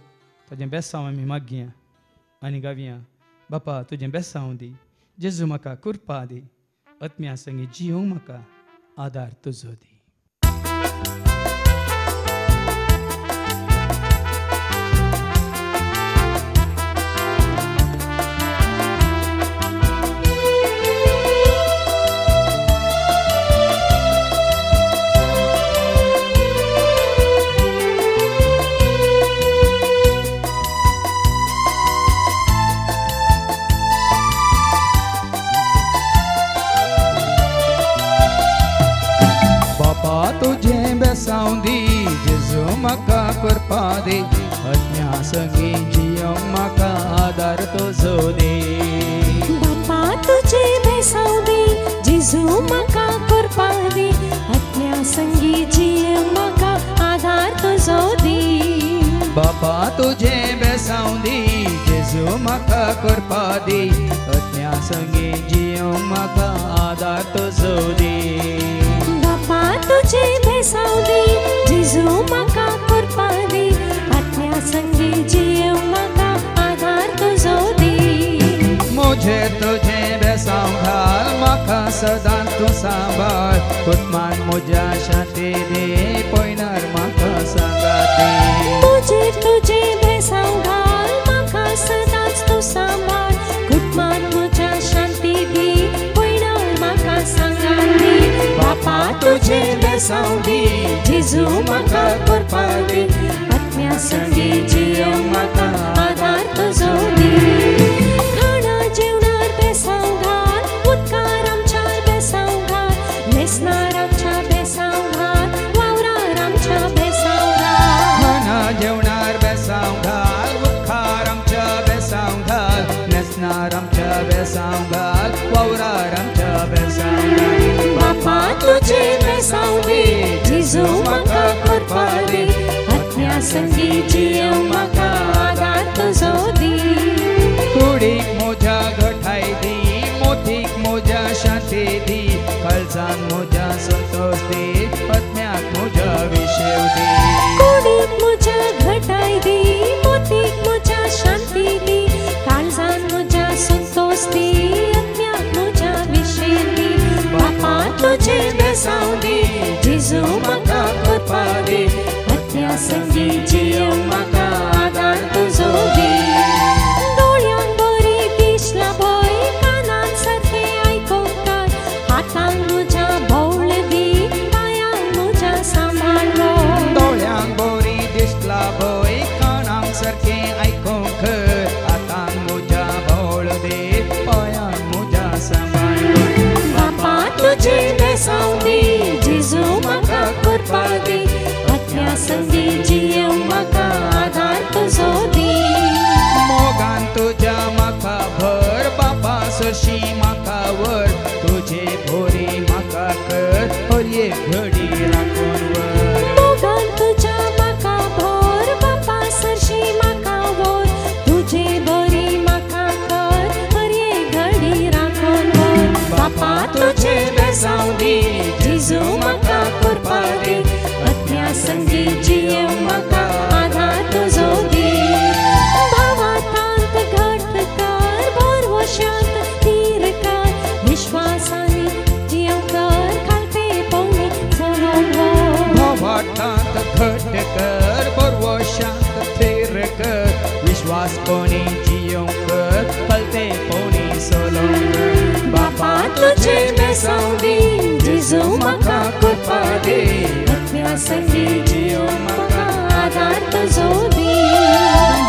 ताजें बेस्ट जावं आमी मागया आनी गावया बापा तुजें बेस्ट जावं दी जेजू म्हाका कृपा दी आत्म्या संगी जियोंक म्हाका आदार तुजो दी दी अज्ञा संगी जियोंक म्हाका आदार तुजो दी बापा तुझे भेसाव दी जेजू म्हाका करपा दी अज्ञा संगी जियोंक म्हाका आदार तुजो दी बापा तुझे भेसाव दी जेजू म्हाका करपा दी अज्ञा संगी जियोंक म्हाका आदार तुजो दी बापा तुझे भेसाव दी जेजू म्हाका करपा दी अज्ञा संगी जियोंक म्हाका आदार तुजो दी मुझे तुझे भेसाव घाल म्हाका सदांच तूं सांबाळ कुटुंबान म्हज्या शांती दी पयणार म्हाका सांगात दी मुझे तुझे भेसाव घाल म्हाका सदांच तूं सांबाळ कुटुंबान म्हज्या शांती दी पयणार म्हाका सांगात दी बापा तुझे भेसाव दी जेजू म्हाका करपा दी आत्म्या संगी जियोंक म्हाका आदार तुजो दी खाणा जेवणार भेसाव घाल उदकार आमच्या भेसाव घाल न्हेसणार आमच्या भेसाव घाल वावरार आमच्या भेसाव घाल खाना जेवणार बेसाव घाल उदकार आमच्या बेसाव घाल न्हेसणार आमच्या बेसाव घाल वावरार आमच्या बेसाव घाल बापा तुझे भेसाव दी जेजू म्हाका करपा दी आत्म्या संगी जियोंक म्हाका आदार तुजो दी कुडीक म्हज्या घटाय दी मोतीक म्हज्या शांती दी काळजान म्हज्या संतोष दी आत्म्याक म्हज्या विशेव दी कुडीक म्हज्या घटाय दी मोतीक म्हज्या शांती दी काळजान म्हज्या संतोष दी आत्म्याक म्हज्या विशेव दी बापा तुझे भेसाव दी जेजू म्हाका करपा दी आत्म्या संगी जियोंक म्हाका आदार तुजो दी दोळ्यांक बरी दिसला भंय कानांक सारकें आयकोंक हातांक म्हज्या भोवळ दी पांयांक म्हज्या सांबाळ दोळ्यांक बरी दिसला भंय कानांक सारकें आयकोंक हातांक म्हज्या भोवळ दे पांयांक म्हज्या सांबाळ बापा तुझे भेसाव दी जेजू म्हाका करपा दी आत्म्या संगी जियोंक म्हाका आदार तुजो दी मोगान तुज्या म्हाका भर बापा सरशी म्हाका वर तुझे भोरी म्हाका कर हर एक घडी राखून वर मोगान तुज्या म्हाका भर बापा सरशी म्हाका वर तुझे बरी म्हाका कर हर एक घडी राखून वर बापा तुझे भेसाव दी जेजू म्हाका करपा दी आत्म्या संगी जियोंक म्हाका आदार तुजो दी भावातांत घट कर भरवशांत थीर कर विश्वासानी जियोंक कर खालते पोवणी चलोंक वर भवाठांत घट कर बरवो शांत थीर कर विश्वास कोणी जियोंक कर फलते पोवणी सोलोंक कर बापा तुझे भेसाव दी जेजू म्हाका करपा दी आत्म्या संगी जियोंक म्हाका आदार तुजो दी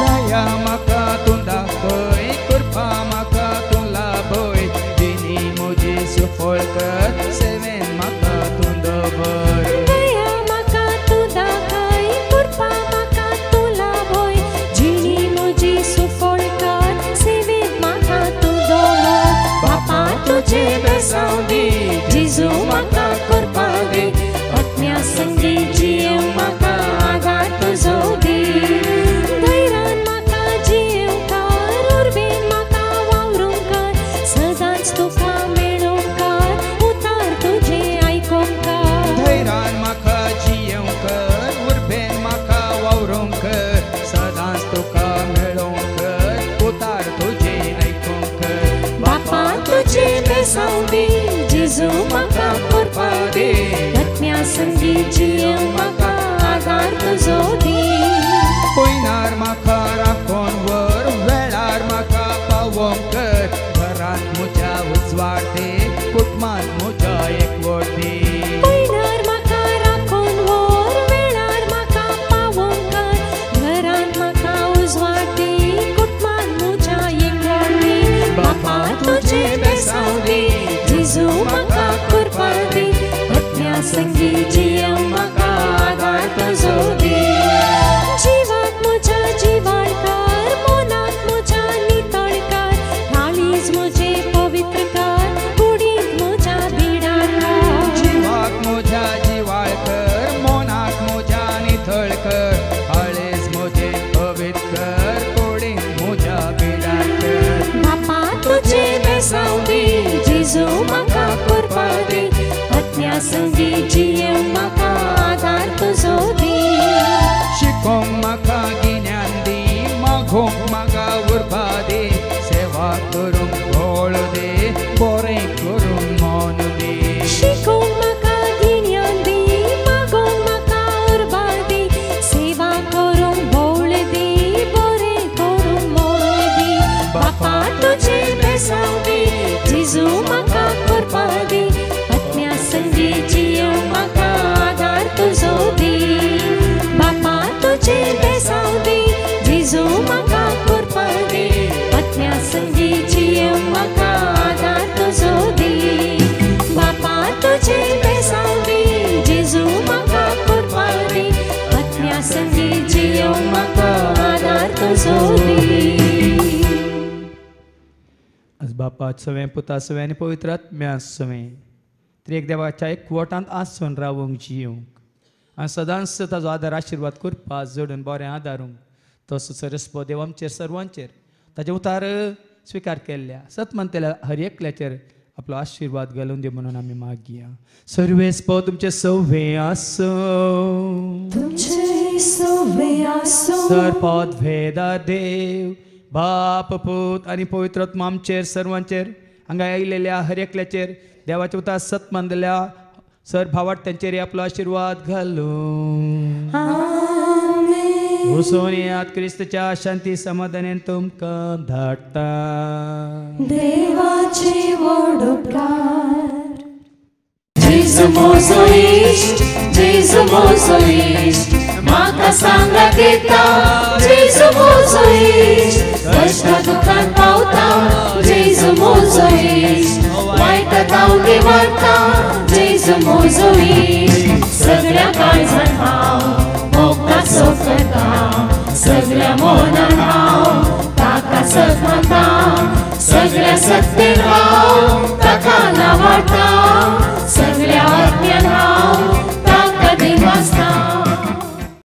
दया म्हाका तूं दाखय कृपा म्हाका तूं लाभय जिणी म्हजी सुफळ कर सेवेन म्हाका तूं दवर दया म्हाका तूं दाखय कृपा म्हाका तूं लाभय जिणी म्हजी सुफळ कर सेवेन म्हाका तूं दवर बापा तुझे भेसाव दी जेजू म्हाका करपा दी आत्म्या संगी जियोंक म्हाका आदार तुजो दी धैर्यान म्हाका जियोंक कर उर्बेन म्हाका वावरूंक कर सदांच तुका मेळोंक कर उतार तुझे आयकोंक कर धैर्यान म्हाका जियोंक कर उर्बेन म्हाका वावरूंक कर सदांच तुका मेळोंक कर उतार तुजे आयकोंक कर बापा तुझे भेसाव दी जेजू म्हाका करपा दी आत्म्या संगी जियोंक म्हाका आदार तुजो दी पयनार म्हाका राखोन वर वेळार म्हाका पावोंक कर घरांत म्हज्या उजवाडे कुटुंबांत म्हज्या एकवटी पयनार म्हाका राखोन वर वेळार म्हाका पावोंक कर घरांत म्हाका उजवाड दी कुटुंबांत म्हज्या एकवटी बापा तुझे भेसाव दी जेजू म्हाका करपा दी आत्म्या संगी जियोंक म्हाका आदार तुजो दी पत्न्या संगी जियो म्हाका आदार तुजो दी शिकोंक म्हाका गिन्यान दी मागोंक म्हाका उर्बा दे सेवा करूंक बोळ दे बरें करूंक मन दे शिकोंक म्हाका गिन्यान दी मागोंक म्हाका उर्बा दी सेवा करूंक बोळ दी बरें करूंक मन दी बापा तुजे बेसांव दी जेजू म्हाका कृपा दी पत्न्या संगी जियो म्हाका आदार तुजो दी बापा तुजे बेसांव दी जेजू म्हाका कृपा दी पत्न्या संगी जियो म्हाका आदार तुजो दी बापा तुजे बेसांव दी जेजू म्हाका कृपा दी पत्न्या संगी जियो म्हाका आदार तुजो दी आज बापा सवें पुता सवें आनी पवित्र आत्म्या सवें त्रिएक देवाच्या एकवटांत आसून रावूंक जियोंक आनी सदांच ताजो आदार आशिर्वाद करपा जोडून बरें आदारूंक तसो सरस्व देव आमचेर सर्वांचेर ताजे उतार स्विकार केल्ल्या सतमंतेल्या हर एकल्याचेर आपलो आशिर्वाद घालून दी म्हणून आमी मागया सर्वेस्पो तुमचे सवे आसो तुमचे सवे आसो सर्पद भेदा देव बाप पूत आनी पवित्र आत्मा आमचेर सर्वांचेर हांगा आयिल्ल्या हर एकल्याचेर देवाचे उतार सतमंतल्या सर भावार्थ्यांचेर आपलो आशिर्वाद घालून वचून येयात क्रिस्ताच्या शांती समाधानान तुमकां धाडटा देवाचे व्हड उपकार जेजू म्हजो इश्ट जेजू म्हजो इश्ट म्हाका सांगात येता जेजू म्हजो इश्ट कश्टा दुखांत पावता जेजू म्हजो इश्ट वायटांत हांव निवारता जेजू म्हजो इश्ट सगळ्या काळजांत हांव मोगाचो करता सगळ्या मनान हांव ताका सतमंता सगळ्या सत्तेन हांव